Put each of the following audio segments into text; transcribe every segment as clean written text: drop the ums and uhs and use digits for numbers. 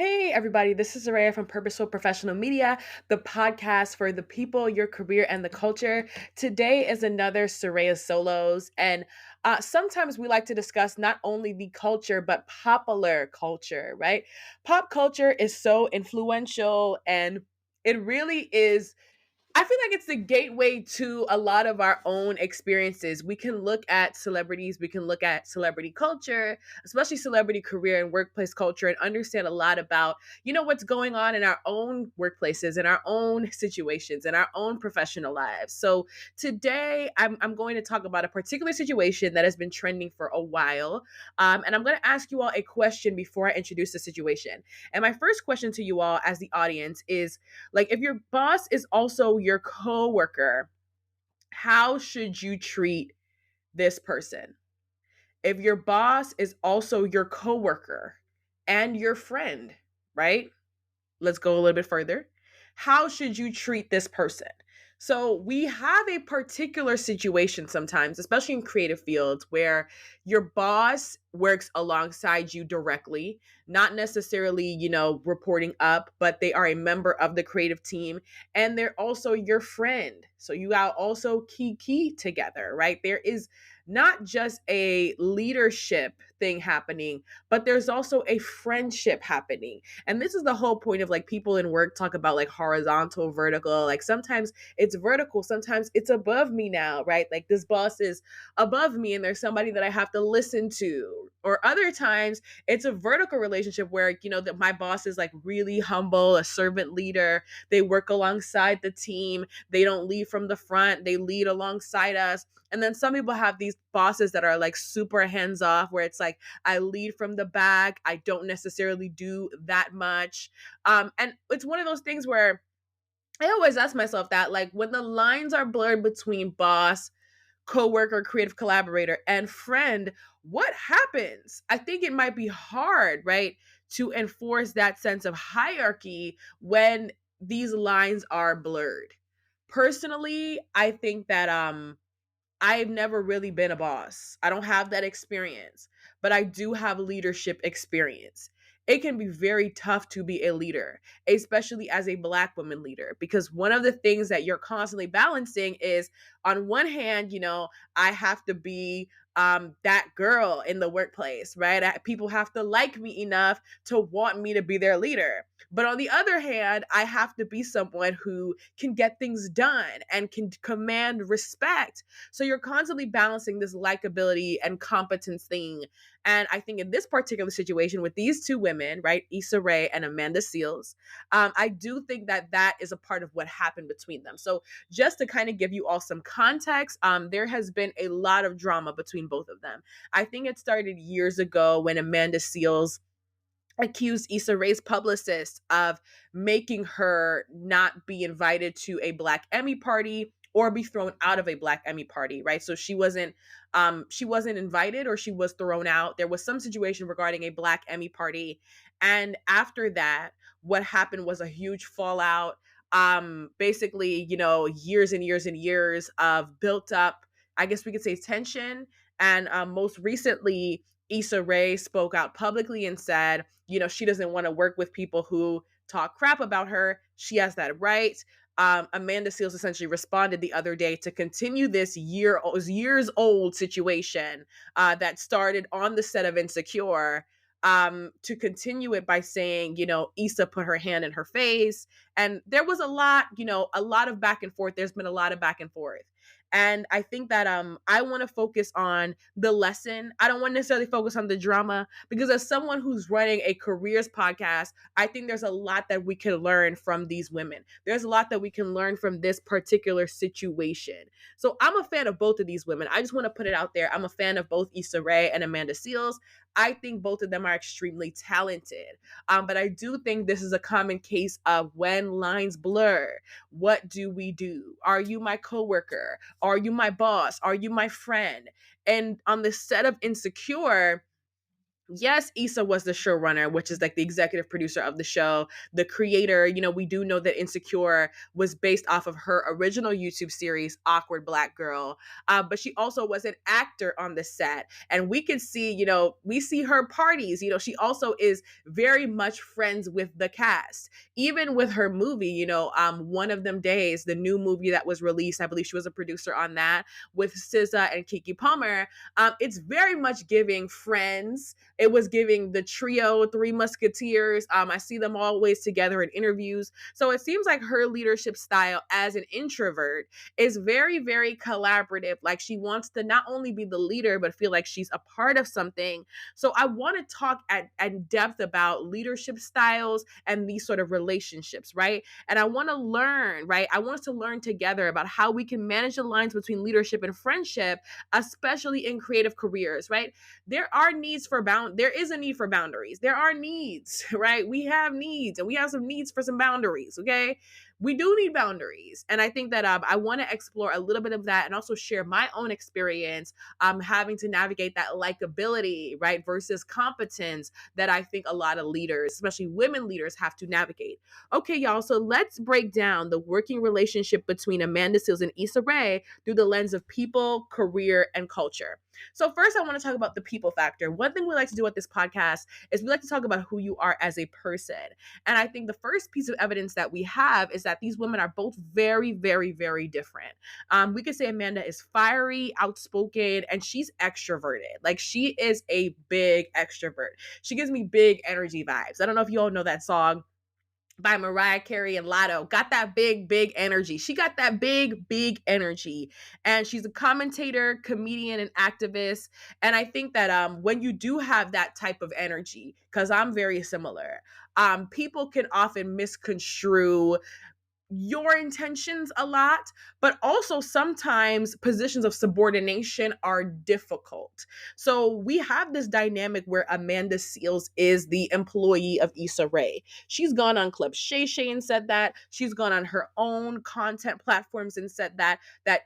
Hey, everybody, this is Surayya from Purposeful Professional Media, the podcast for the people, your career, and the culture. Today is another Surayya Solos, and sometimes we like to discuss not only the culture, but popular culture, right? Pop culture is so influential, and it really is. I feel like it's the gateway to a lot of our own experiences. We can look at celebrities, we can look at celebrity culture, especially celebrity career and workplace culture, and understand a lot about, what's going on in our own workplaces, in our own situations, in our own professional lives. So today I'm going to talk about a particular situation that has been trending for a while. And I'm going to ask you all a question before I introduce the situation. And my first question to you all as the audience is, like, if your boss is also your coworker, how should you treat this person? If your boss is also your coworker and your friend, right? Let's go a little bit further. How should you treat this person? So, we have a particular situation sometimes, especially in creative fields, where your boss works alongside you directly, not necessarily, reporting up, but they are a member of the creative team and they're also your friend. So, you are also key together, right? There is not just a leadership thing happening, but there's also a friendship happening. And this is the whole point of, like, people in work talk about like horizontal, vertical. Like sometimes it's vertical, sometimes it's above me now, right? Like this boss is above me and there's somebody that I have to listen to. Or other times it's a vertical relationship where, that my boss is like really humble, a servant leader. They work alongside the team. They don't lead from the front, they lead alongside us. And then some people have these bosses that are like super hands off, where it's like, I lead from the back. I don't necessarily do that much. And it's one of those things where I always ask myself that, like, when the lines are blurred between boss, coworker, creative collaborator, and friend, what happens? I think it might be hard, right, to enforce that sense of hierarchy when these lines are blurred. Personally, I think that I've never really been a boss. I don't have that experience, but I do have leadership experience. It can be very tough to be a leader, especially as a Black woman leader, because one of the things that you're constantly balancing is, on one hand, I have to be that girl in the workplace, right? People have to like me enough to want me to be their leader. But on the other hand, I have to be someone who can get things done and can command respect. So you're constantly balancing this likability and competence thing. And I think in this particular situation with these two women, right, Issa Rae and Amanda Seales, I do think that that is a part of what happened between them. So just to kind of give you all some context, there has been a lot of drama between both of them. I think it started years ago when Amanda Seales accused Issa Rae's publicist of making her not be invited to a Black Emmy party or be thrown out of a Black Emmy party, right? So she wasn't invited, or she was thrown out. There was some situation regarding a Black Emmy party. And after that, what happened was a huge fallout. Basically, years and years and years of built up, I guess we could say, tension. And most recently, Issa Rae spoke out publicly and said, she doesn't want to work with people who talk crap about her. She has that right. Amanda Seales essentially responded the other day to continue this years old situation that started on the set of Insecure. To continue it by saying, Issa put her hand in her face. And there was a lot of back and forth. There's been a lot of back and forth. And I think that I want to focus on the lesson. I don't want to necessarily focus on the drama, because as someone who's running a careers podcast, I think there's a lot that we can learn from these women. There's a lot that we can learn from this particular situation. So I'm a fan of both of these women. I just want to put it out there. I'm a fan of both Issa Rae and Amanda Seales. I think both of them are extremely talented. But I do think this is a common case of when lines blur. What do we do? Are you my coworker? Are you my boss? Are you my friend? And on the set of Insecure, Yes, Issa was the showrunner, which is like the executive producer of the show, the creator. We do know that Insecure was based off of her original YouTube series, Awkward Black Girl. But she also was an actor on the set. And we can see, we see her parties. She also is very much friends with the cast. Even with her movie, One of Them Days, the new movie that was released, I believe she was a producer on that with SZA and Kiki Palmer. It's very much giving Friends. It was giving the trio, Three Musketeers. I see them always together in interviews. So it seems like her leadership style as an introvert is very, very collaborative. Like she wants to not only be the leader, but feel like she's a part of something. So I want to talk at depth about leadership styles and these sort of relationships, right? And I want to learn, right? I want us to learn together about how we can manage the lines between leadership and friendship, especially in creative careers, right? There is a need for boundaries. There are needs, right? We have needs and we have some needs for some boundaries, okay? We do need boundaries. And I think that I want to explore a little bit of that and also share my own experience having to navigate that likability, right, versus competence that I think a lot of leaders, especially women leaders, have to navigate. Okay, y'all, so let's break down the working relationship between Amanda Seales and Issa Rae through the lens of people, career, and culture. So first, I want to talk about the people factor. One thing we like to do at this podcast is we like to talk about who you are as a person. And I think the first piece of evidence that we have is that these women are both very, very, very different. We could say Amanda is fiery, outspoken, and she's extroverted. Like she is a big extrovert. She gives me big energy vibes. I don't know if you all know that song by Mariah Carey and Lotto. Got that big, big energy. She got that big, big energy. And she's a commentator, comedian, and activist. And I think that when you do have that type of energy, because I'm very similar, people can often misconstrue your intentions a lot, but also sometimes positions of subordination are difficult. So we have this dynamic where Amanda Seales is the employee of Issa Rae. She's gone on Club Shay Shay and said that. She's gone on her own content platforms and said that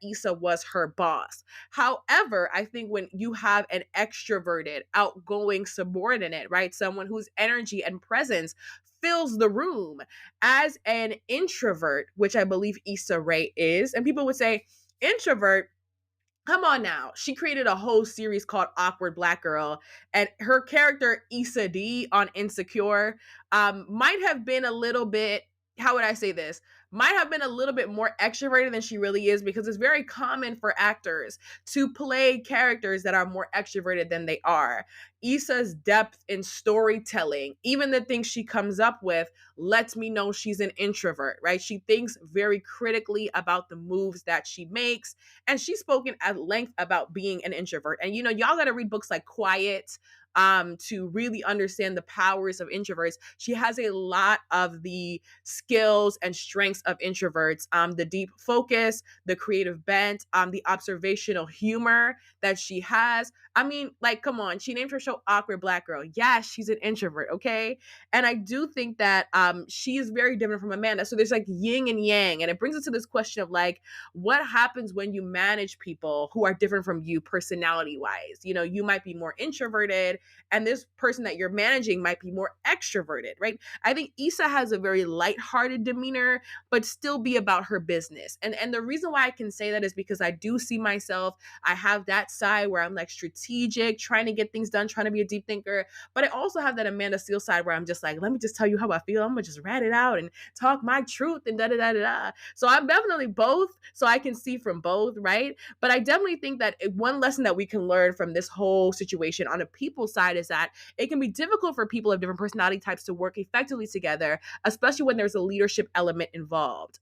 Issa was her boss. However, I think when you have an extroverted, outgoing subordinate, right? Someone whose energy and presence fills the room as an introvert, which I believe Issa Rae is, and people would say, introvert, come on now. She created a whole series called Awkward Black Girl, and her character, Issa D on Insecure, might have been a little bit, how would I say this? Might have been a little bit more extroverted than she really is, because it's very common for actors to play characters that are more extroverted than they are. Issa's depth in storytelling, even the things she comes up with, lets me know she's an introvert, right? She thinks very critically about the moves that she makes. And she's spoken at length about being an introvert. And y'all got to read books like Quiet to really understand the powers of introverts. She has a lot of the skills and strengths of introverts, the deep focus, the creative bent, the observational humor that she has. I mean, like, come on, she named her show Awkward Black Girl. Yeah, she's an introvert, okay? And I do think that she is very different from Amanda. So there's like yin and yang. And it brings us to this question of like, what happens when you manage people who are different from you personality wise? You might be more introverted, and this person that you're managing might be more extroverted, right? I think Issa has a very lighthearted demeanor, but still be about her business. And the reason why I can say that is because I do see myself, I have that side where I'm like strategic, trying to get things done, trying to be a deep thinker. But I also have that Amanda Seales side where I'm just like, let me just tell you how I feel. I'm gonna just rat it out and talk my truth and da da da da da. So I'm definitely both, so I can see from both, right? But I definitely think that one lesson that we can learn from this whole situation on a people side is that it can be difficult for people of different personality types to work effectively together, especially when there's a leadership element involved.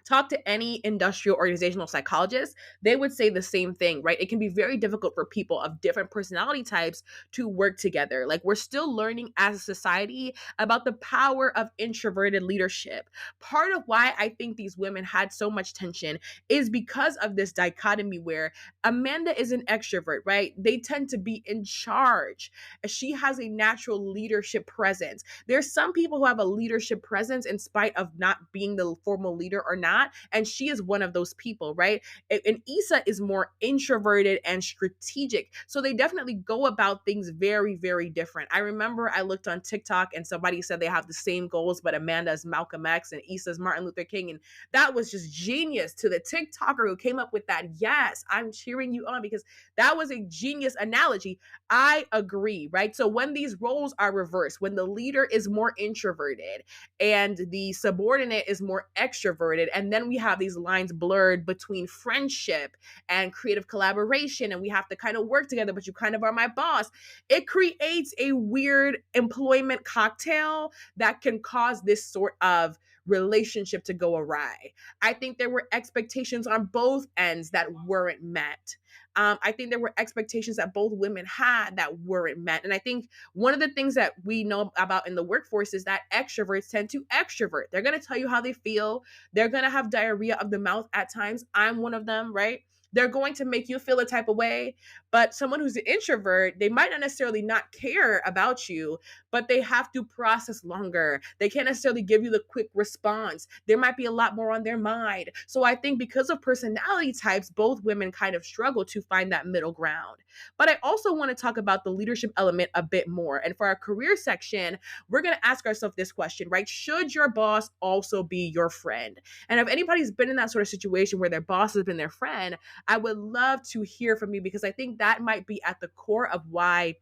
Talk to any industrial organizational psychologist, they would say the same thing, right? It can be very difficult for people of different personality types to work together. Like we're still learning as a society about the power of introverted leadership. Part of why I think these women had so much tension is because of this dichotomy where Amanda is an extrovert, right? They tend to be in charge. She has a natural leadership presence. There's some people who have a leadership presence in spite of not being the formal leader or not not. And she is one of those people, right? And Issa is more introverted and strategic. So they definitely go about things very, very different. I remember I looked on TikTok and somebody said they have the same goals, but Amanda's Malcolm X and Issa's Martin Luther King. And that was just genius to the TikToker who came up with that. Yes, I'm cheering you on because that was a genius analogy. I agree, right? So when these roles are reversed, when the leader is more introverted and the subordinate is more extroverted, and then we have these lines blurred between friendship and creative collaboration, and we have to kind of work together, but you kind of are my boss. It creates a weird employment cocktail that can cause this sort of relationship to go awry. I think there were expectations on both ends that weren't met. I think there were expectations that both women had that weren't met. And I think one of the things that we know about in the workforce is that extroverts tend to extrovert. They're going to tell you how they feel. They're going to have diarrhea of the mouth at times. I'm one of them, right? They're going to make you feel a type of way. But someone who's an introvert, they might not necessarily not care about you, but they have to process longer. They can't necessarily give you the quick response. There might be a lot more on their mind. So I think because of personality types, both women kind of struggle to find that middle ground. But I also want to talk about the leadership element a bit more. And for our career section, we're going to ask ourselves this question, right? Should your boss also be your friend? And if anybody's been in that sort of situation where their boss has been their friend, I would love to hear from you because I think that might be at the core of why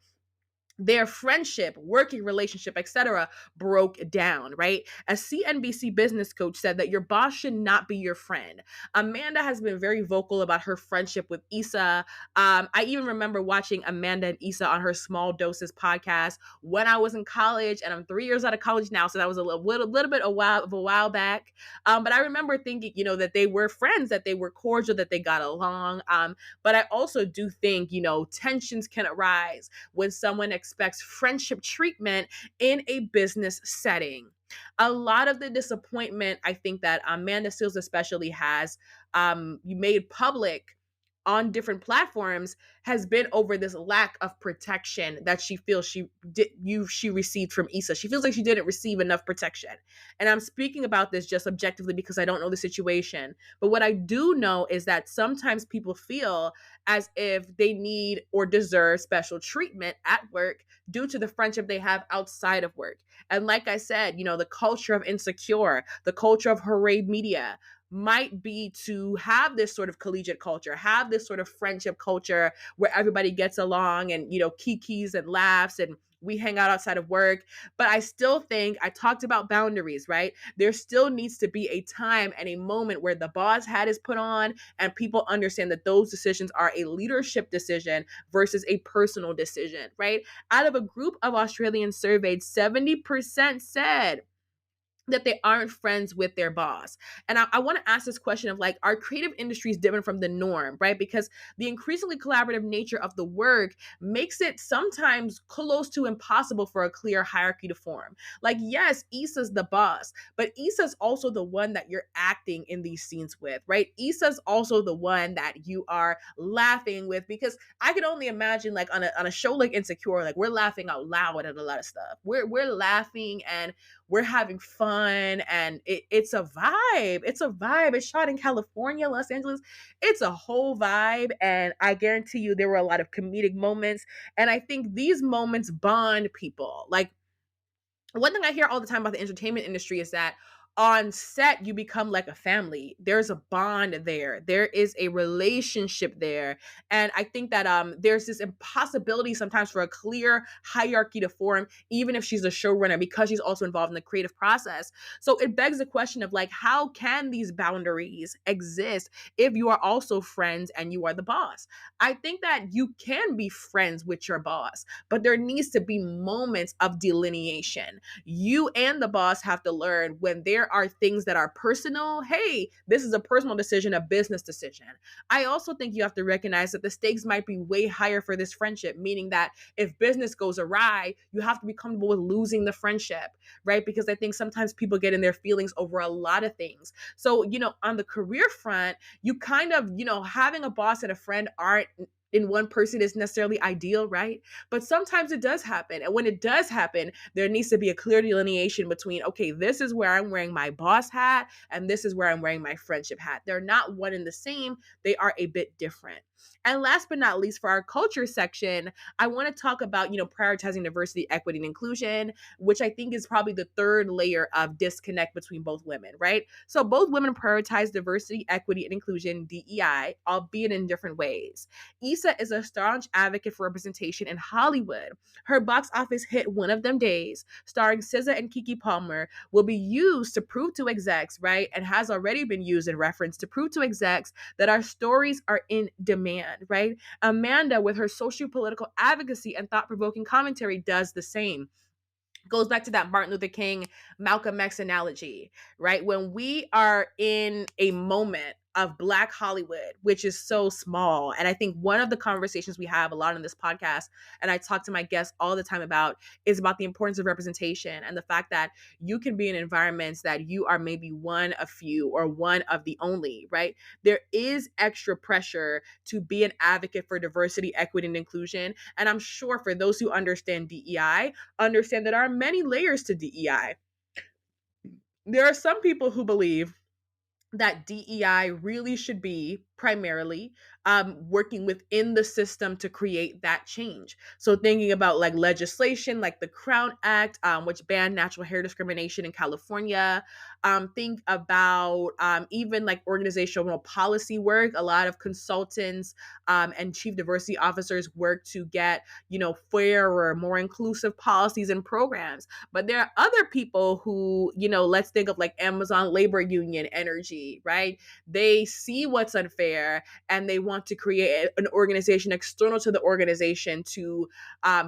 their friendship, working relationship, etc., broke down, right? A CNBC business coach said that your boss should not be your friend. Amanda has been very vocal about her friendship with Issa. I even remember watching Amanda and Issa on her Small Doses podcast when I was in college, and I'm 3 years out of college now, so that was a little bit of a while back. But I remember thinking, that they were friends, that they were cordial, that they got along. But I also do think, tensions can arise when someone expects friendship treatment in a business setting. A lot of the disappointment, I think that Amanda Seales especially has made public on different platforms has been over this lack of protection that she feels she received from Issa. She feels like she didn't receive enough protection. And I'm speaking about this just objectively because I don't know the situation. But what I do know is that sometimes people feel as if they need or deserve special treatment at work due to the friendship they have outside of work. And like I said, the culture of Insecure, the culture of Hooray Media, might be to have this sort of collegiate culture, have this sort of friendship culture where everybody gets along and, kikis and laughs and we hang out outside of work. But I still think I talked about boundaries, right? There still needs to be a time and a moment where the boss hat is put on and people understand that those decisions are a leadership decision versus a personal decision, right? Out of a group of Australians surveyed, 70% said that they aren't friends with their boss. And I want to ask this question of like, are creative industries different from the norm, right? Because the increasingly collaborative nature of the work makes it sometimes close to impossible for a clear hierarchy to form. Like, yes, Issa's the boss, but Issa's also the one that you're acting in these scenes with, right? Issa's also the one that you are laughing with, because I can only imagine like on a show like Insecure, like we're laughing out loud at a lot of stuff. We're laughing and we're having fun, and it's a vibe. It's a vibe. It's shot in California, Los Angeles. It's a whole vibe, and I guarantee you there were a lot of comedic moments, and I think these moments bond people. Like, one thing I hear all the time about the entertainment industry is that on set you become like a family. There's a bond there. There is a relationship there. And I think that there's this impossibility sometimes for a clear hierarchy to form, even if she's a showrunner, because she's also involved in the creative process. So it begs the question of like, how can these boundaries exist if you are also friends and you are the boss? I think that you can be friends with your boss, but there needs to be moments of delineation. You and the boss have to learn when there are things that are personal. Hey, this is a personal decision, a business decision. I also think you have to recognize that the stakes might be way higher for this friendship, meaning that if business goes awry, you have to be comfortable with losing the friendship, right? Because I think sometimes people get in their feelings over a lot of things. So, on the career front, you kind of, having a boss and a friend aren't in one person is necessarily ideal, right? But sometimes it does happen. And when it does happen, there needs to be a clear delineation between, okay, this is where I'm wearing my boss hat and this is where I'm wearing my friendship hat. They're not one and the same, they are a bit different. And last but not least, for our culture section, I want to talk about, prioritizing diversity, equity, and inclusion, which I think is probably the third layer of disconnect between both women, right? So both women prioritize diversity, equity, and inclusion, DEI, albeit in different ways. Issa is a staunch advocate for representation in Hollywood. Her box office hit One of Them Days, starring SZA and Keke Palmer, will be used to prove to execs, right? And has already been used in reference to prove to execs that our stories are in demand, right? Amanda, with her social political advocacy and thought provoking commentary, does the same. Goes back to that Martin Luther King, Malcolm X analogy, right? When we are in a moment of Black Hollywood, which is so small. And I think one of the conversations we have a lot on this podcast, and I talk to my guests all the time about, is about the importance of representation and the fact that you can be in environments that you are maybe one of few or one of the only, right? There is extra pressure to be an advocate for diversity, equity, and inclusion. And I'm sure for those who understand DEI, understand that there are many layers to DEI. There are some people who believe that DEI really should be primarily working within the system to create that change. So thinking about like legislation like the Crown Act, which banned natural hair discrimination in California. Think about even like organizational policy work. A lot of consultants and chief diversity officers work to get, fairer, more inclusive policies and programs. But there are other people who, let's think of like Amazon labor union energy, right? They see what's unfair and they want to create an organization external to the organization to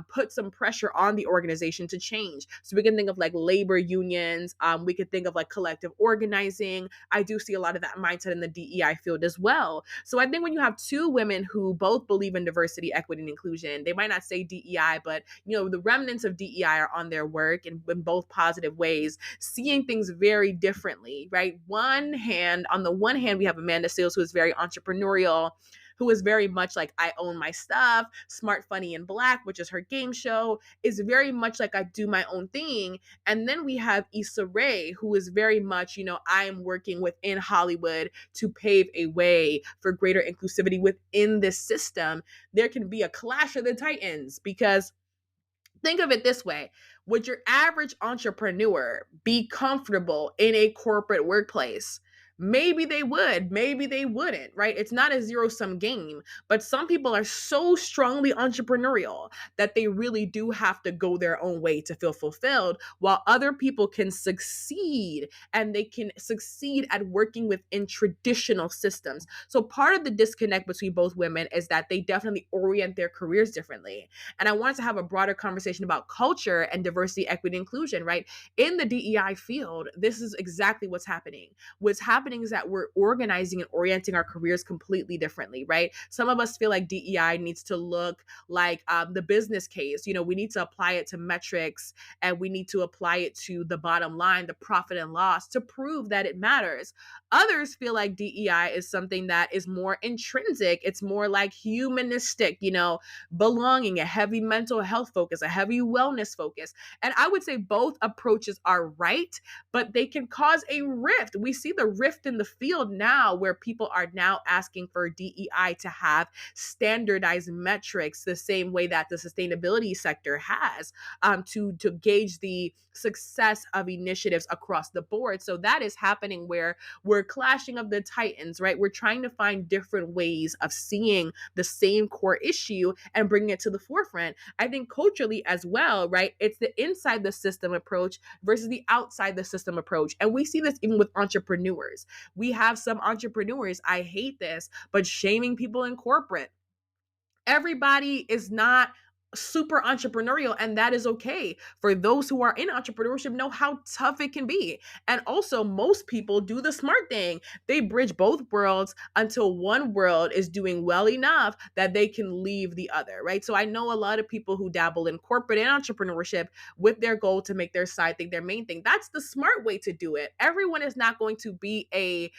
put some pressure on the organization to change. So we can think of like labor unions. We could think of like collective organizing. I do see a lot of that mindset in the DEI field as well. So I think when you have two women who both believe in diversity, equity, and inclusion, they might not say DEI, but the remnants of DEI are on their work in both positive ways, seeing things very differently, right? On the one hand, we have Amanda Seales, who is very entrepreneurial, who is very much like, I own my stuff. Smart, Funny, and Black, which is her game show, is very much like, I do my own thing. And then we have Issa Rae, who is very much, I am working within Hollywood to pave a way for greater inclusivity within this system. There can be a clash of the titans because think of it this way. Would your average entrepreneur be comfortable in a corporate workplace? Maybe they would, maybe they wouldn't, right? It's not a zero-sum game, but some people are so strongly entrepreneurial that they really do have to go their own way to feel fulfilled, while other people can succeed and they can succeed at working within traditional systems. So part of the disconnect between both women is that they definitely orient their careers differently. And I wanted to have a broader conversation about culture and diversity, equity, inclusion, right? In the DEI field, this is exactly what's happening. What's happening is that we're organizing and orienting our careers completely differently, right? Some of us feel like DEI needs to look like the business case. We need to apply it to metrics and we need to apply it to the bottom line, the profit and loss, to prove that it matters. Others feel like DEI is something that is more intrinsic. It's more like humanistic, belonging, a heavy mental health focus, a heavy wellness focus. And I would say both approaches are right, but they can cause a rift. We see the rift in the field now where people are now asking for DEI to have standardized metrics the same way that the sustainability sector has, to gauge the success of initiatives across the board. So that is happening where we're clashing of the titans, right? We're trying to find different ways of seeing the same core issue and bringing it to the forefront. I think culturally as well, right? It's the inside the system approach versus the outside the system approach. And we see this even with entrepreneurs. We have some entrepreneurs, I hate this, but shaming people in corporate. Everybody is not super entrepreneurial, and that is okay. For those who are in entrepreneurship, know how tough it can be. And also, most people do the smart thing. They bridge both worlds until one world is doing well enough that they can leave the other, right? So I know a lot of people who dabble in corporate and entrepreneurship with their goal to make their side thing their main thing. That's the smart way to do it. Everyone is not going to be a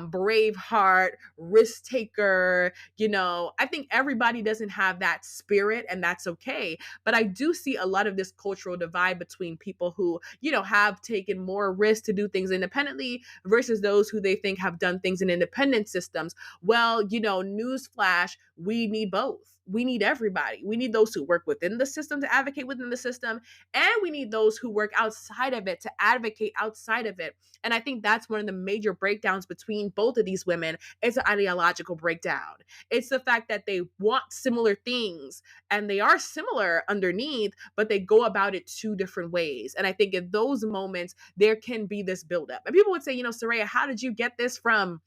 brave heart risk taker. I think everybody doesn't have that spirit, and that's okay. But I do see a lot of this cultural divide between people who, have taken more risk to do things independently versus those who they think have done things in independent systems. Well, newsflash, we need both. We need everybody. We need those who work within the system to advocate within the system, and we need those who work outside of it to advocate outside of it. And I think that's one of the major breakdowns between both of these women. It's an ideological breakdown. It's the fact that they want similar things and they are similar underneath, but they go about it two different ways. And I think in those moments, there can be this buildup. And people would say, Surayya, how did you get this from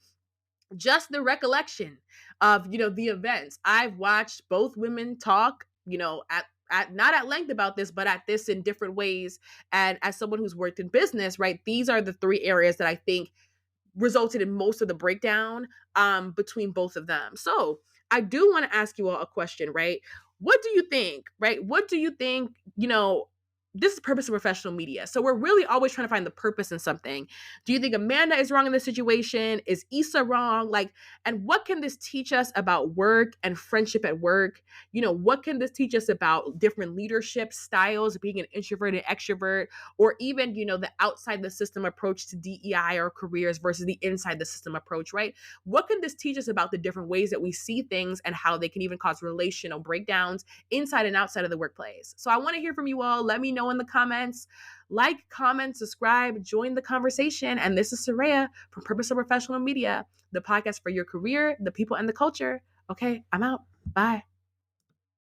just the recollection of, the events? I've watched both women talk, at not at length about this, but at this in different ways. And as someone who's worked in business, right, these are the three areas that I think resulted in most of the breakdown between both of them. So I do want to ask you all a question, right? What do you think, right? What do you think, this is purpose of professional media. So we're really always trying to find the purpose in something. Do you think Amanda is wrong in this situation? Is Issa wrong? And what can this teach us about work and friendship at work? What can this teach us about different leadership styles, being an introvert and extrovert, or even, the outside the system approach to DEI or careers versus the inside the system approach, right? What can this teach us about the different ways that we see things and how they can even cause relational breakdowns inside and outside of the workplace? So I want to hear from you all. Let me know in the comments. Like, comment, subscribe, join the conversation. And this is Surayya from Purposeful Professional Media, the podcast for your career, the people, and the culture. Okay, I'm out. Bye.